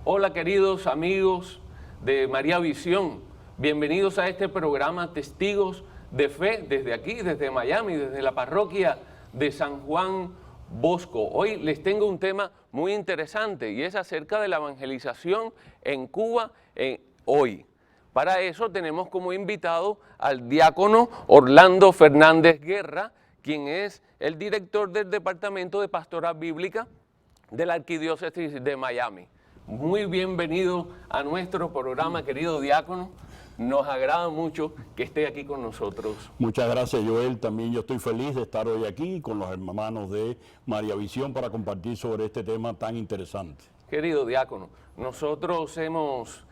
Hola queridos amigos de María Visión, bienvenidos a este programa Testigos de Fe desde aquí, desde Miami, desde la parroquia de San Juan Bosco. Hoy les tengo un tema muy interesante y es acerca de la evangelización en Cuba hoy. Para eso tenemos como invitado al diácono Orlando Fernández Guerra, quien es el director del Departamento de Pastoral Bíblica de la Arquidiócesis de Miami. Muy bienvenido a nuestro programa, querido diácono. Nos agrada mucho que esté aquí con nosotros. Muchas gracias, Joel. También yo estoy feliz de estar hoy aquí con los hermanos de María Visión para compartir sobre este tema tan interesante. Querido diácono, nosotros hemos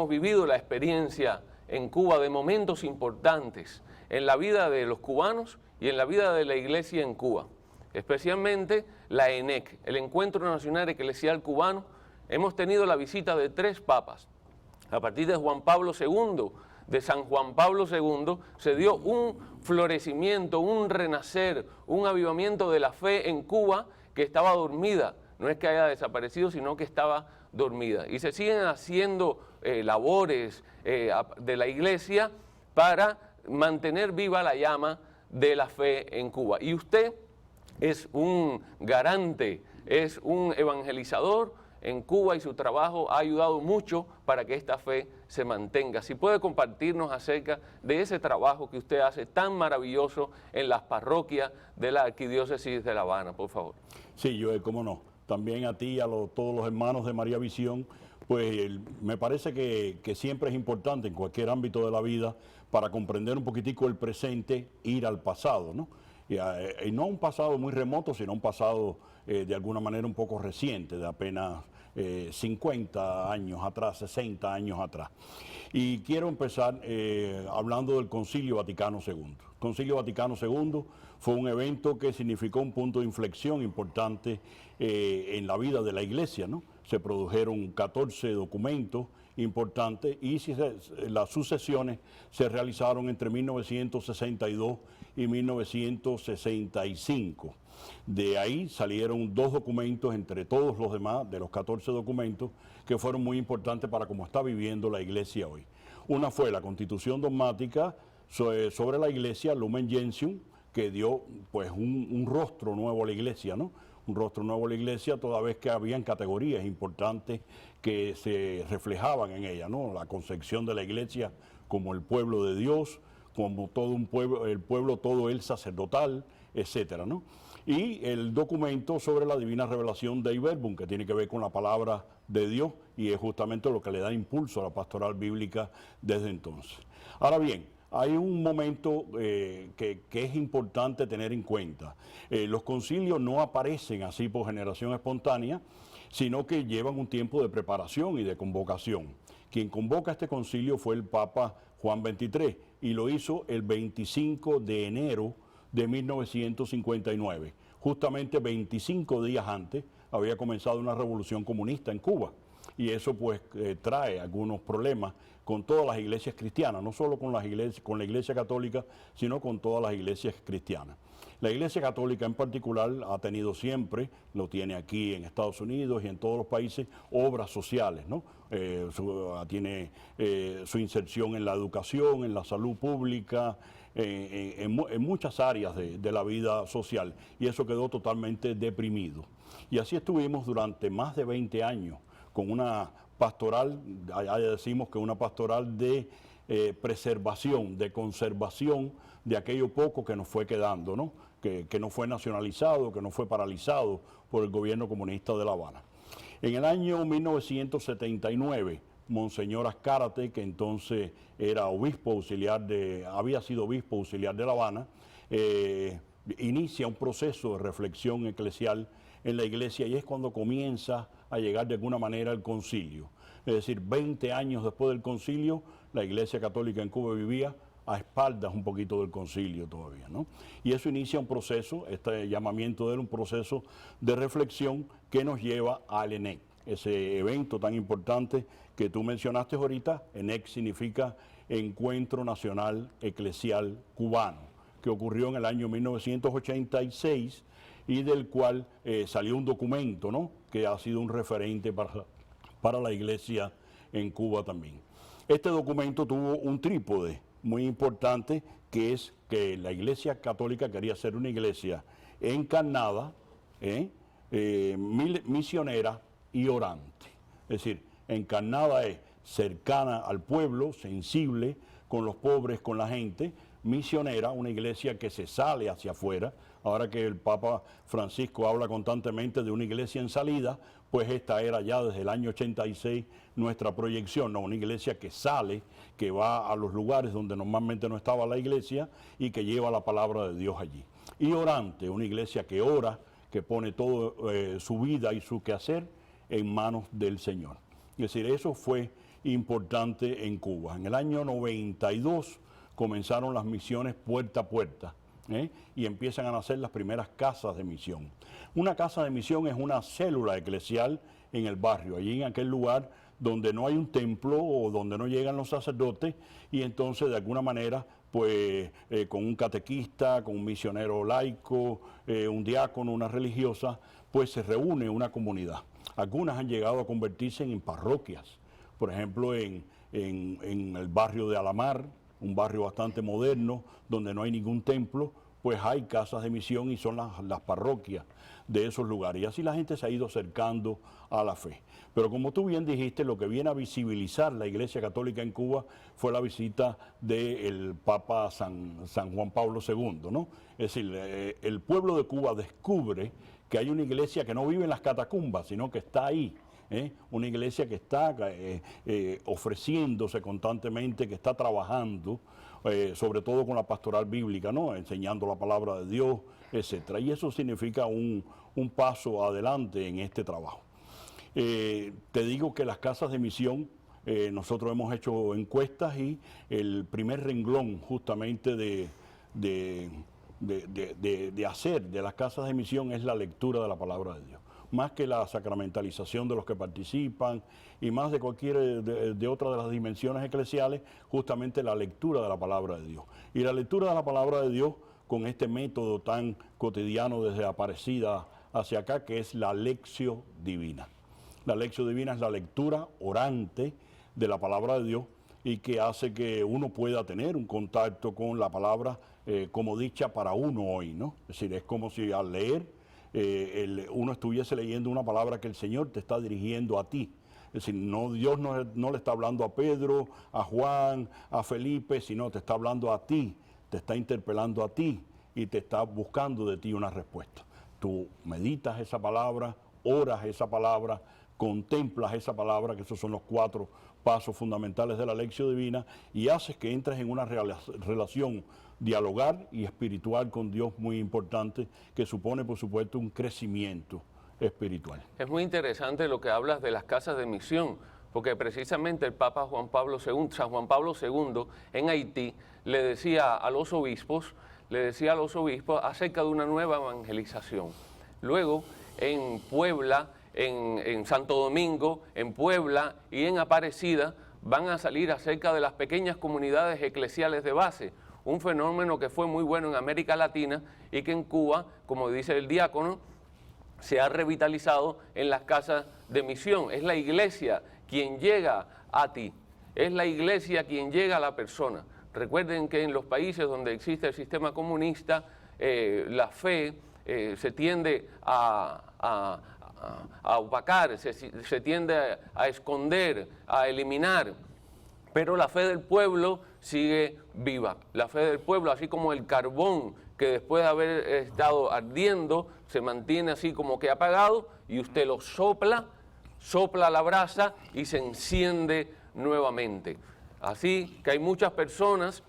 vivido la experiencia en Cuba de momentos importantes en la vida de los cubanos y en la vida de la iglesia en Cuba. Especialmente la ENEC, el Encuentro Nacional Eclesial Cubano. Hemos tenido la visita de 3 papas. A partir de Juan Pablo II, de San Juan Pablo II, se dio un florecimiento, un renacer, un avivamiento de la fe en Cuba que estaba dormida. No es que haya desaparecido, sino que estaba dormida. Y se siguen haciendo labores de la iglesia para mantener viva la llama de la fe en Cuba. Y usted es un garante, es un evangelizador en Cuba y su trabajo ha ayudado mucho para que esta fe se mantenga. Si puede compartirnos acerca de ese trabajo que usted hace tan maravilloso en las parroquias de la Arquidiócesis de La Habana, por favor. Sí, Joel, cómo no. También a ti y a todos los hermanos de María Visión, pues me parece que siempre es importante en cualquier ámbito de la vida para comprender un poquitico el presente, ir al pasado, ¿no? Y no un pasado muy remoto, sino un pasado de alguna manera un poco reciente, de apenas 50 años atrás, 60 años atrás. Y quiero empezar hablando del Concilio Vaticano II. El Concilio Vaticano II fue un evento que significó un punto de inflexión importante en la vida de la Iglesia, ¿no? Se produjeron 14 documentos importantes y las sucesiones se realizaron entre 1962 y 1965. De ahí salieron 2 documentos entre todos los demás, de los 14 documentos, que fueron muy importantes para cómo está viviendo la Iglesia hoy. Una fue la Constitución Dogmática sobre la Iglesia, Lumen Gentium, que dio pues un rostro nuevo a la Iglesia, ¿no? Un rostro nuevo a la Iglesia, toda vez que habían categorías importantes que se reflejaban en ella, ¿no? La concepción de la Iglesia como el pueblo de Dios, como todo un pueblo, el pueblo todo el sacerdotal, etcétera, ¿no? Y el documento sobre la divina revelación Dei Verbum, que tiene que ver con la palabra de Dios y es justamente lo que le da impulso a la pastoral bíblica desde entonces. Ahora bien, hay un momento que es importante tener en cuenta. Los concilios no aparecen así por generación espontánea, sino que llevan un tiempo de preparación y de convocación. Quien convoca este concilio fue el Papa Juan XXIII y lo hizo el 25 de enero de 1959. Justamente 25 días antes había comenzado una revolución comunista en Cuba. Y eso pues trae algunos problemas con todas las iglesias cristianas, no solo con la iglesia católica, sino con todas las iglesias cristianas. La iglesia católica en particular ha tenido siempre, lo tiene aquí en Estados Unidos y en todos los países, obras sociales, ¿no? Tiene su inserción en la educación, en la salud pública, en muchas áreas de la vida social, y eso quedó totalmente deprimido. Y así estuvimos durante más de 20 años, con una pastoral, allá decimos que una pastoral de preservación, de conservación de aquello poco que nos fue quedando, ¿no? Que no fue nacionalizado, que no fue paralizado por el gobierno comunista de La Habana. En el año 1979, Monseñor Azcárate, que entonces era había sido obispo auxiliar de La Habana, inicia un proceso de reflexión eclesial en la iglesia y es cuando comienza a llegar de alguna manera el concilio. Es decir, 20 años después del concilio, la Iglesia Católica en Cuba vivía a espaldas un poquito del concilio todavía, ¿no? Y eso inicia un proceso, este llamamiento de él, un proceso de reflexión que nos lleva al ENEC, ese evento tan importante que tú mencionaste ahorita. ENEC significa Encuentro Nacional Eclesial Cubano, que ocurrió en el año 1986 y del cual salió un documento, ¿no?, que ha sido un referente para la iglesia en Cuba también. Este documento tuvo un trípode muy importante, que es que la Iglesia Católica quería ser una iglesia encarnada, misionera y orante. Es decir, encarnada es cercana al pueblo, sensible con los pobres, con la gente; misionera, una iglesia que se sale hacia afuera. Ahora que el Papa Francisco habla constantemente de una iglesia en salida, pues esta era ya desde el año 86 nuestra proyección, ¿no? Una iglesia que sale, que va a los lugares donde normalmente no estaba la iglesia y que lleva la palabra de Dios allí. Y orante, una iglesia que ora, que pone todo su vida y su quehacer en manos del Señor. Es decir, eso fue importante en Cuba. En el año 92 comenzaron las misiones puerta a puerta, y empiezan a nacer las primeras casas de misión. Una casa de misión es una célula eclesial en el barrio, allí en aquel lugar donde no hay un templo o donde no llegan los sacerdotes, y entonces de alguna manera, pues con un catequista, con un misionero laico, un diácono, una religiosa, pues se reúne una comunidad. Algunas han llegado a convertirse en parroquias, por ejemplo en el barrio de Alamar, un barrio bastante moderno, donde no hay ningún templo, pues hay casas de misión y son las parroquias de esos lugares. Y así la gente se ha ido acercando a la fe. Pero como tú bien dijiste, lo que viene a visibilizar la Iglesia Católica en Cuba fue la visita del Papa San Juan Pablo II, ¿no? Es decir, el pueblo de Cuba descubre que hay una iglesia que no vive en las catacumbas, sino que está ahí. Una iglesia que está ofreciéndose constantemente, que está trabajando, sobre todo con la pastoral bíblica, ¿no?, enseñando la palabra de Dios, etcétera. Y eso significa un paso adelante en este trabajo. Te digo que las casas de misión, nosotros hemos hecho encuestas, y el primer renglón justamente de hacer de las casas de misión es la lectura de la palabra de Dios. Más que la sacramentalización de los que participan y más de cualquier de otra de las dimensiones eclesiales, justamente la lectura de la palabra de Dios. Y la lectura de la palabra de Dios con este método tan cotidiano desde Aparecida hacia acá, que es la lección divina. La lección divina es la lectura orante de la palabra de Dios, y que hace que uno pueda tener un contacto con la palabra como dicha para uno hoy, ¿no? Es decir, es como si al leer uno estuviese leyendo una palabra que el Señor te está dirigiendo a ti. Es decir, Dios no le está hablando a Pedro, a Juan, a Felipe, sino te está hablando a ti, te está interpelando a ti y te está buscando de ti una respuesta. Tú meditas esa palabra, oras esa palabra, contemplas esa palabra, que esos son los 4 pasos fundamentales de la lección divina, y haces que entres en una relación dialogar y espiritual con Dios muy importante, que supone, por supuesto, un crecimiento espiritual. Es muy interesante lo que hablas de las casas de misión, porque precisamente el Papa Juan Pablo II, San Juan Pablo II, en Haití, le decía a los obispos acerca de una nueva evangelización. Luego, en Puebla, en Santo Domingo, en Puebla y en Aparecida, van a salir acerca de las pequeñas comunidades eclesiales de base, un fenómeno que fue muy bueno en América Latina y que en Cuba, como dice el diácono, se ha revitalizado en las casas de misión. Es la iglesia quien llega a ti, es la iglesia quien llega a la persona. Recuerden que en los países donde existe el sistema comunista, la fe se tiende a opacar, se tiende a esconder, a eliminar, pero la fe del pueblo sigue viva. La fe del pueblo, así como el carbón que después de haber estado ardiendo, se mantiene así como que apagado, y usted lo sopla la brasa y se enciende nuevamente. Así que hay muchas personas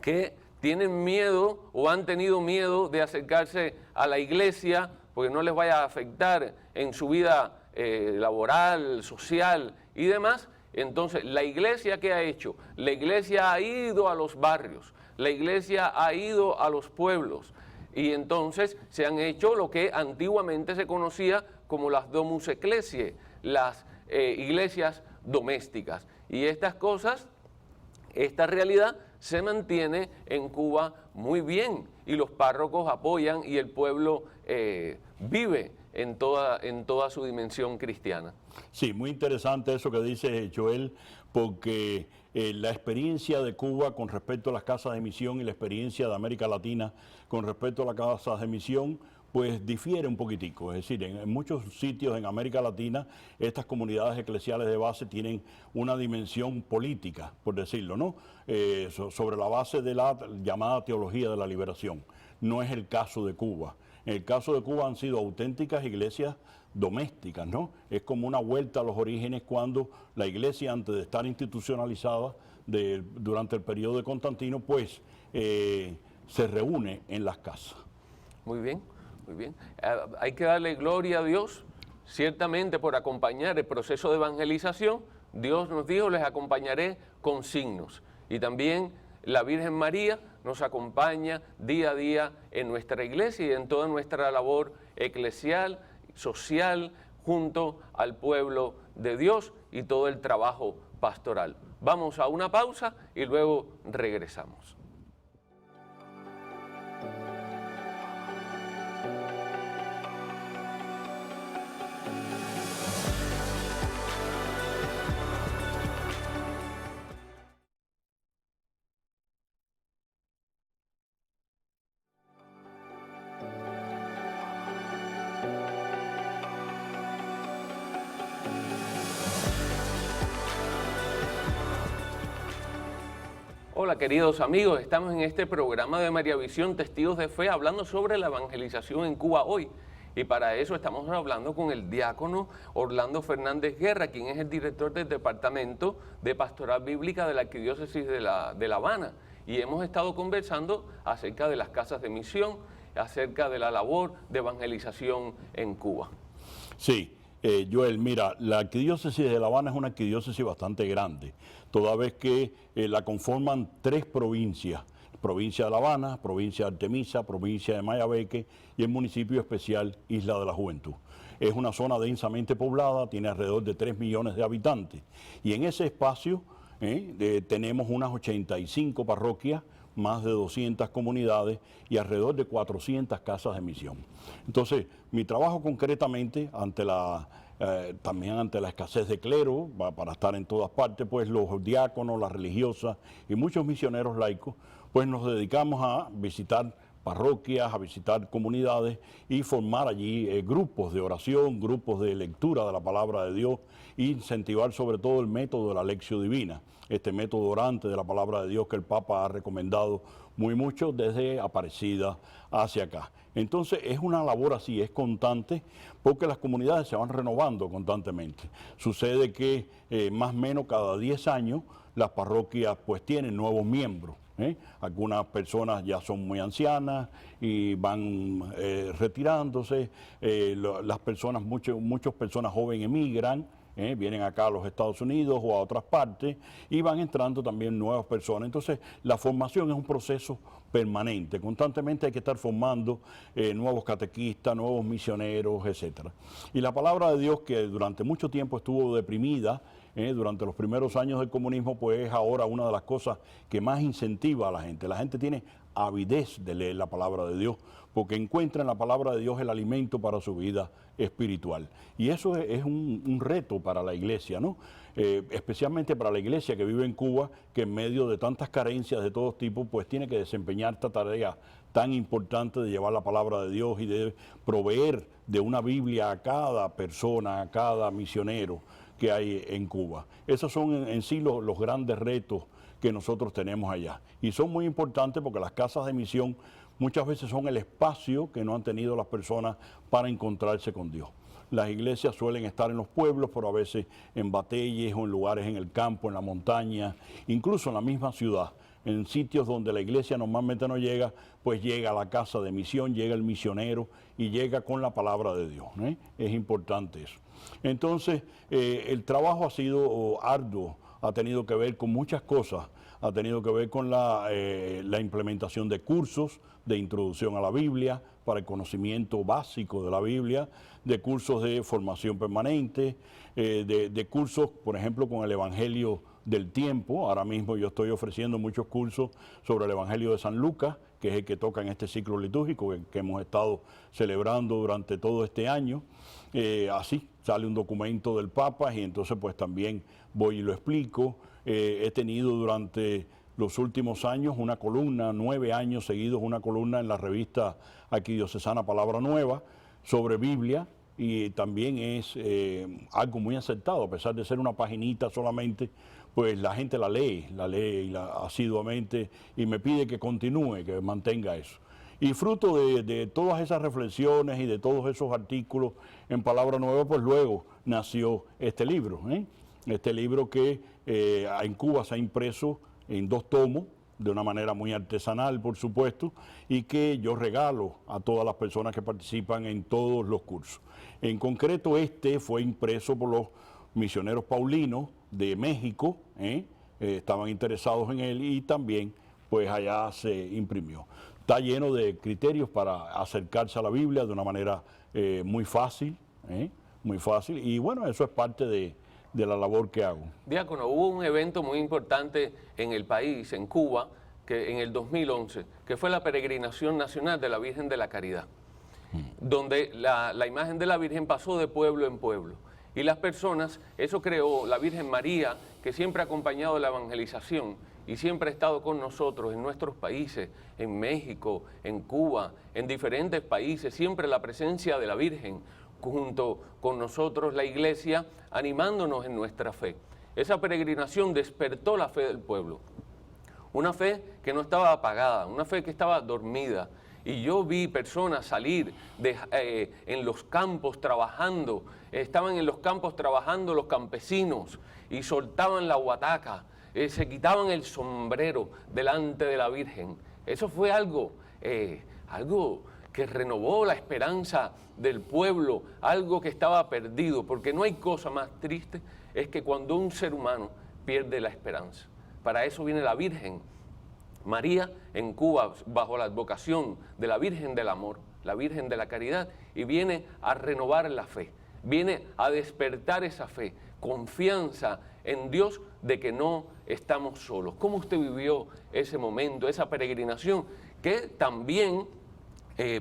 que tienen miedo o han tenido miedo de acercarse a la iglesia porque no les vaya a afectar en su vida laboral, social y demás. Entonces, la iglesia, ¿qué ha hecho? La iglesia ha ido a los barrios, la iglesia ha ido a los pueblos, y entonces se han hecho lo que antiguamente se conocía como las domus ecclesiae, las iglesias domésticas. Y estas cosas, esta realidad se mantiene en Cuba muy bien, y los párrocos apoyan y el pueblo vive en toda su dimensión cristiana. Sí, muy interesante eso que dice Joel, porque la experiencia de Cuba con respecto a las casas de misión y la experiencia de América Latina con respecto a las casas de misión, pues difiere un poquitico. Es decir, en muchos sitios en América Latina, estas comunidades eclesiales de base tienen una dimensión política, por decirlo, ¿no? Sobre la base de la llamada teología de la liberación. No es el caso de Cuba. En el caso de Cuba han sido auténticas iglesias domésticas, ¿no? Es como una vuelta a los orígenes cuando la iglesia, antes de estar institucionalizada durante el periodo de Constantino, pues se reúne en las casas. Muy bien, muy bien. Hay que darle gloria a Dios, ciertamente por acompañar el proceso de evangelización. Dios nos dijo, les acompañaré con signos. Y también la Virgen María nos acompaña día a día en nuestra iglesia y en toda nuestra labor eclesial, social, junto al pueblo de Dios y todo el trabajo pastoral. Vamos a una pausa y luego regresamos. Hola queridos amigos, estamos en este programa de María Visión Testigos de Fe hablando sobre la evangelización en Cuba hoy. Y para eso estamos hablando con el diácono Orlando Fernández Guerra, quien es el director del Departamento de Pastoral Bíblica de la Arquidiócesis de La Habana. Y hemos estado conversando acerca de las casas de misión, acerca de la labor de evangelización en Cuba. Sí. Joel, mira, la arquidiócesis de La Habana es una arquidiócesis bastante grande, toda vez que la conforman 3 provincias, provincia de La Habana, provincia de Artemisa, provincia de Mayabeque y el municipio especial Isla de la Juventud. Es una zona densamente poblada, tiene alrededor de 3 millones de habitantes y en ese espacio tenemos unas 85 parroquias, más de 200 comunidades y alrededor de 400 casas de misión. Entonces, mi trabajo concretamente, también ante la escasez de clero, para estar en todas partes, pues los diáconos, las religiosas y muchos misioneros laicos, pues nos dedicamos a visitar parroquias, a visitar comunidades y formar allí grupos de oración, grupos de lectura de la palabra de Dios e incentivar sobre todo el método de la lección divina, este método orante de la palabra de Dios que el Papa ha recomendado muy mucho desde Aparecida hacia acá. Entonces es una labor así, es constante, porque las comunidades se van renovando constantemente. Sucede que más o menos cada 10 años las parroquias pues tienen nuevos miembros. Algunas personas ya son muy ancianas y van retirándose, las personas, muchas personas jóvenes emigran, vienen acá a los Estados Unidos o a otras partes y van entrando también nuevas personas. Entonces la formación es un proceso permanente, constantemente hay que estar formando nuevos catequistas, nuevos misioneros, etc. Y la palabra de Dios, que durante mucho tiempo estuvo deprimida, durante los primeros años del comunismo, pues es ahora una de las cosas que más incentiva a la gente. La gente tiene avidez de leer la palabra de Dios, porque encuentra en la palabra de Dios el alimento para su vida espiritual. Y eso es un reto para la iglesia, ¿no? Especialmente para la iglesia que vive en Cuba, que en medio de tantas carencias de todo tipo, pues tiene que desempeñar esta tarea tan importante de llevar la palabra de Dios y de proveer de una Biblia a cada persona, a cada misionero que hay en Cuba. Esos son en sí los grandes retos que nosotros tenemos allá. Y son muy importantes porque las casas de misión muchas veces son el espacio que no han tenido las personas para encontrarse con Dios. Las iglesias suelen estar en los pueblos, pero a veces en batalles o en lugares en el campo, en la montaña, incluso en la misma ciudad. En sitios donde la iglesia normalmente no llega, pues llega a la casa de misión, llega el misionero y llega con la palabra de Dios. Es importante eso. Entonces, el trabajo ha sido arduo, ha tenido que ver con muchas cosas, ha tenido que ver con la implementación de cursos de introducción a la Biblia, para el conocimiento básico de la Biblia, de cursos de formación permanente, de cursos, por ejemplo, con el Evangelio del tiempo. Ahora mismo yo estoy ofreciendo muchos cursos sobre el Evangelio de San Lucas, que es el que toca en este ciclo litúrgico que hemos estado celebrando durante todo este año. Así sale un documento del Papa y entonces pues también voy y lo explico. He tenido durante los últimos años una columna, 9 años seguidos, una columna en la revista arquidiocesana Palabra Nueva sobre Biblia, y también es algo muy acertado, a pesar de ser una paginita solamente, pues la gente la lee asiduamente y me pide que continúe, que mantenga eso. Y fruto de todas esas reflexiones y de todos esos artículos en Palabra Nueva, pues luego nació este libro, este libro que en Cuba se ha impreso en 2 tomos, de una manera muy artesanal, por supuesto, y que yo regalo a todas las personas que participan en todos los cursos. En concreto, este fue impreso por los misioneros paulinos de México, estaban interesados en él y también pues allá se imprimió. Está lleno de criterios para acercarse a la Biblia de una manera muy fácil, y bueno, eso es parte de la labor que hago. Diácono, hubo un evento muy importante en el país, en Cuba, que en el 2011, que fue la peregrinación nacional de la Virgen de la Caridad, donde la imagen de la Virgen pasó de pueblo en pueblo. Y las personas, eso creó la Virgen María, que siempre ha acompañado la evangelización y siempre ha estado con nosotros en nuestros países, en México, en Cuba, en diferentes países, siempre la presencia de la Virgen junto con nosotros, la Iglesia, animándonos en nuestra fe. Esa peregrinación despertó la fe del pueblo, una fe que no estaba apagada, una fe que estaba dormida. Y yo vi personas salir en los campos trabajando, estaban en los campos trabajando los campesinos y soltaban la huataca, se quitaban el sombrero delante de la Virgen. Eso fue algo que renovó la esperanza del pueblo, algo que estaba perdido, porque no hay cosa más triste, es que cuando un ser humano pierde la esperanza. Para eso viene la Virgen María en Cuba, bajo la advocación de la Virgen del Amor, la Virgen de la Caridad, y viene a renovar la fe, viene a despertar esa fe, confianza en Dios de que no estamos solos. ¿Cómo usted vivió ese momento, esa peregrinación que también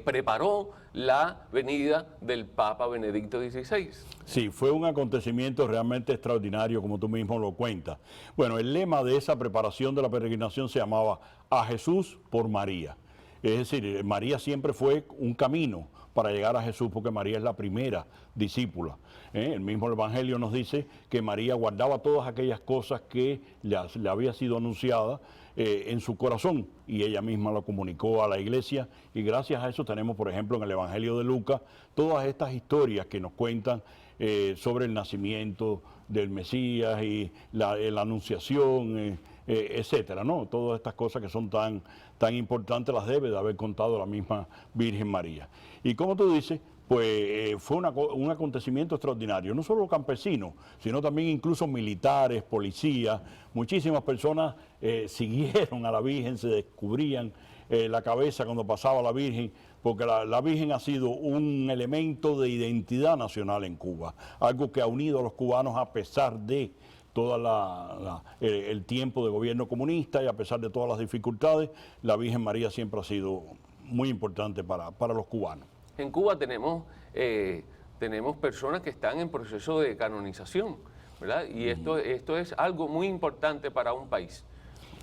preparó la venida del Papa Benedicto XVI? Sí, fue un acontecimiento realmente extraordinario, como tú mismo lo cuentas. Bueno, el lema de esa preparación de la peregrinación se llamaba A Jesús por María. Es decir, María siempre fue un camino para llegar a Jesús, porque María es la primera discípula. El mismo Evangelio nos dice que María guardaba todas aquellas cosas que le había sido anunciada en su corazón, y ella misma lo comunicó a la Iglesia, y gracias a eso tenemos, por ejemplo, en el Evangelio de Lucas, todas estas historias que nos cuentan sobre el nacimiento del Mesías y la anunciación, etcétera, ¿no? Todas estas cosas que son tan importantes las debe de haber contado la misma Virgen María. Y como tú dices, pues fue un acontecimiento extraordinario, no solo campesinos, sino también incluso militares, policías, muchísimas personas siguieron a la Virgen, se descubrían la cabeza cuando pasaba la Virgen, porque la Virgen ha sido un elemento de identidad nacional en Cuba, algo que ha unido a los cubanos a pesar de todo el tiempo de gobierno comunista, y a pesar de todas las dificultades, la Virgen María siempre ha sido muy importante para los cubanos. En Cuba tenemos personas que están en proceso de canonización, ¿verdad? Y esto es algo muy importante para un país.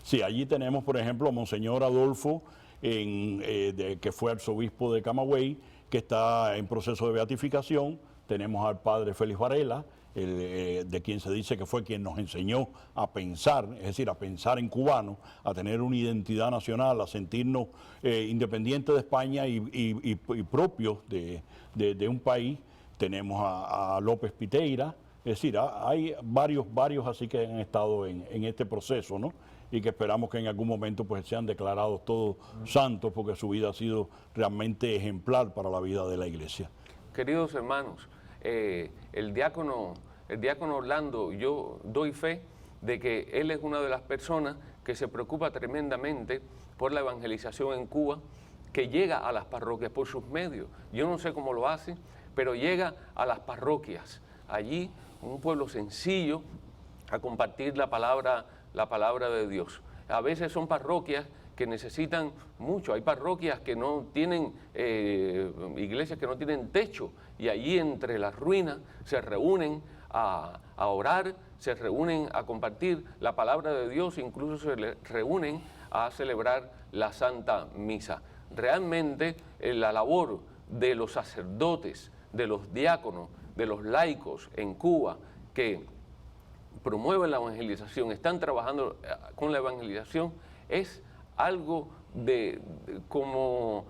Sí, allí tenemos, por ejemplo, a Monseñor Adolfo, que fue arzobispo de Camagüey, que está en proceso de beatificación. Tenemos al padre Félix Varela, de quien se dice que fue quien nos enseñó a pensar, es decir, a pensar en cubano, a tener una identidad nacional, a sentirnos independientes de España y propios de un país. Tenemos a López Piteira, es decir, hay varios así que han estado en este proceso, ¿no? Y que esperamos que en algún momento pues sean declarados todos santos, porque su vida ha sido realmente ejemplar para la vida de la Iglesia. Queridos hermanos, el diácono Orlando, yo doy fe de que él es una de las personas que se preocupa tremendamente por la evangelización en Cuba, que llega a las parroquias por sus medios. Yo no sé cómo lo hace, pero llega a las parroquias. Allí, un pueblo sencillo, a compartir la palabra de Dios. A veces son parroquias que necesitan mucho. Hay parroquias que no tienen, iglesias que no tienen techo, y allí entre las ruinas se reúnen a orar, se reúnen a compartir la palabra de Dios, incluso se reúnen a celebrar la Santa Misa. Realmente la labor de los sacerdotes, de los diáconos, de los laicos en Cuba que promueven la evangelización, están trabajando con la evangelización, es algo como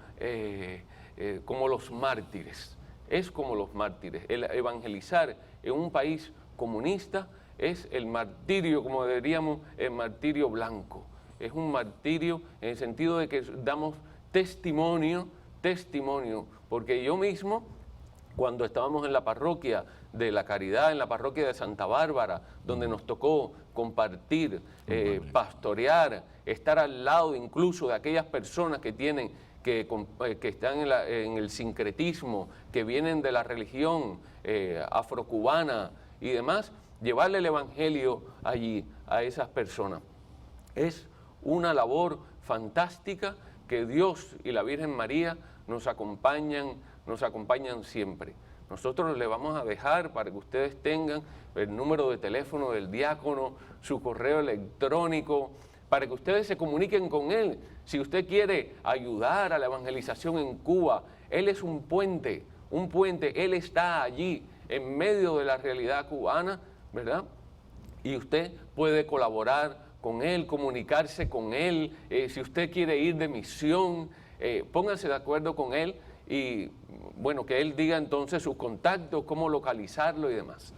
los mártires. Es como los mártires. El evangelizar en un país comunista es el martirio, como diríamos, el martirio blanco. Es un martirio en el sentido de que damos testimonio, porque yo mismo, cuando estábamos en la parroquia de la Caridad, en la parroquia de Santa Bárbara, donde nos tocó compartir, pastorear, estar al lado incluso de aquellas personas que tienen, que están en el sincretismo, que vienen de la religión afrocubana y demás, llevarle el evangelio allí a esas personas. Es una labor fantástica que Dios y la Virgen María nos acompañan siempre. Nosotros le vamos a dejar para que ustedes tengan el número de teléfono del diácono, su correo electrónico, para que ustedes se comuniquen con él. Si usted quiere ayudar a la evangelización en Cuba, él es un puente, él está allí en medio de la realidad cubana, ¿verdad? Y usted puede colaborar con él, comunicarse con él. Si usted quiere ir de misión, pónganse de acuerdo con él y, bueno, que él diga entonces sus contactos, cómo localizarlo y demás.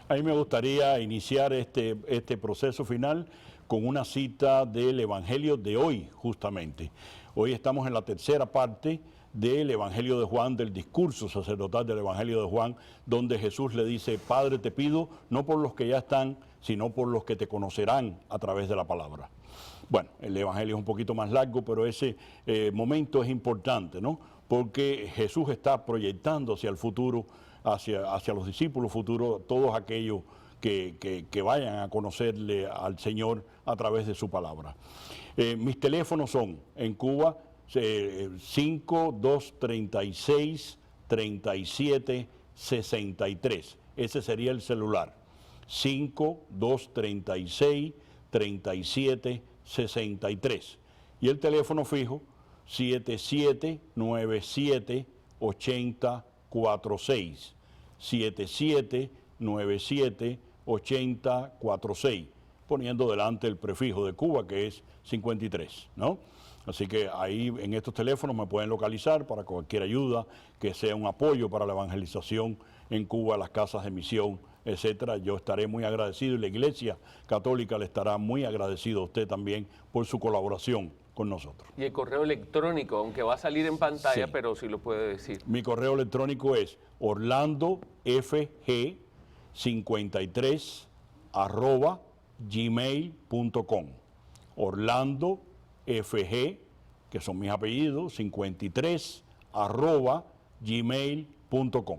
A mí me gustaría iniciar este proceso final con una cita del Evangelio de hoy, justamente. Hoy estamos en la tercera parte del Evangelio de Juan, del discurso sacerdotal del Evangelio de Juan, donde Jesús le dice: Padre, te pido, no por los que ya están, sino por los que te conocerán a través de la palabra. Bueno, el Evangelio es un poquito más largo, pero ese momento es importante, ¿no? Porque Jesús está proyectando hacia el futuro, hacia los discípulos futuros, todos aquellos que vayan a conocerle al Señor a través de su palabra. Mis teléfonos son en Cuba 5236-3763. Ese sería el celular. 5236-3763. Y el teléfono fijo 7797-8046. 7797-8046, poniendo delante el prefijo de Cuba, que es 53, ¿no? Así que ahí en estos teléfonos me pueden localizar para cualquier ayuda, que sea un apoyo para la evangelización en Cuba, las casas de misión, etcétera. Yo estaré muy agradecido y la Iglesia Católica le estará muy agradecido a usted también por su colaboración con nosotros. Y el correo electrónico, aunque va a salir en pantalla, sí, pero si lo puede decir. Mi correo electrónico es orlandofg53@gmail.com. orlandofg, que son mis apellidos, 53@gmail.com.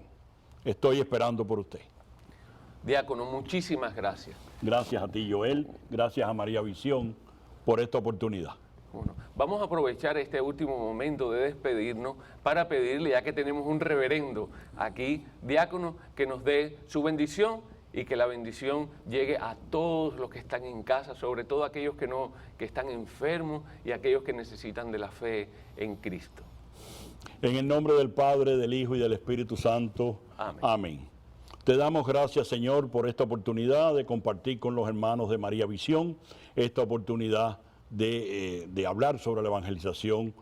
Estoy esperando por usted. Diácono, muchísimas gracias. Gracias a ti, Joel. Gracias a María Visión por esta oportunidad. Bueno, vamos a aprovechar este último momento de despedirnos para pedirle, ya que tenemos un reverendo aquí, diácono, que nos dé su bendición y que la bendición llegue a todos los que están en casa, sobre todo aquellos que están enfermos y aquellos que necesitan de la fe en Cristo. En el nombre del Padre, del Hijo y del Espíritu Santo. Amén. Amén. Te damos gracias, Señor, por esta oportunidad de compartir con los hermanos de María Visión, esta oportunidad de hablar sobre la evangelización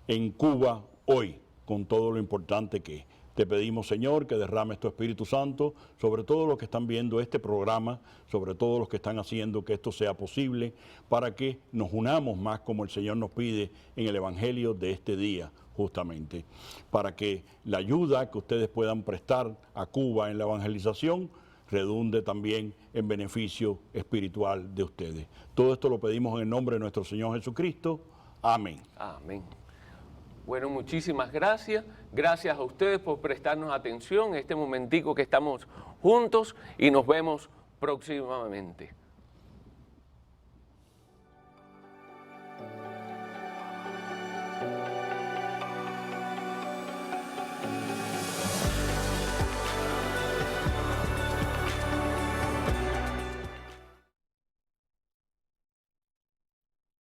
en Cuba hoy, con todo lo importante que es. Te pedimos, Señor, que derrames tu Espíritu Santo sobre todos los que están viendo este programa, sobre todos los que están haciendo que esto sea posible, para que nos unamos más como el Señor nos pide en el Evangelio de este día, justamente, para que la ayuda que ustedes puedan prestar a Cuba en la evangelización redunde también en beneficio espiritual de ustedes. Todo esto lo pedimos en el nombre de nuestro Señor Jesucristo. Amén. Amén. Bueno, muchísimas gracias. Gracias a ustedes por prestarnos atención en este momentico que estamos juntos y nos vemos próximamente.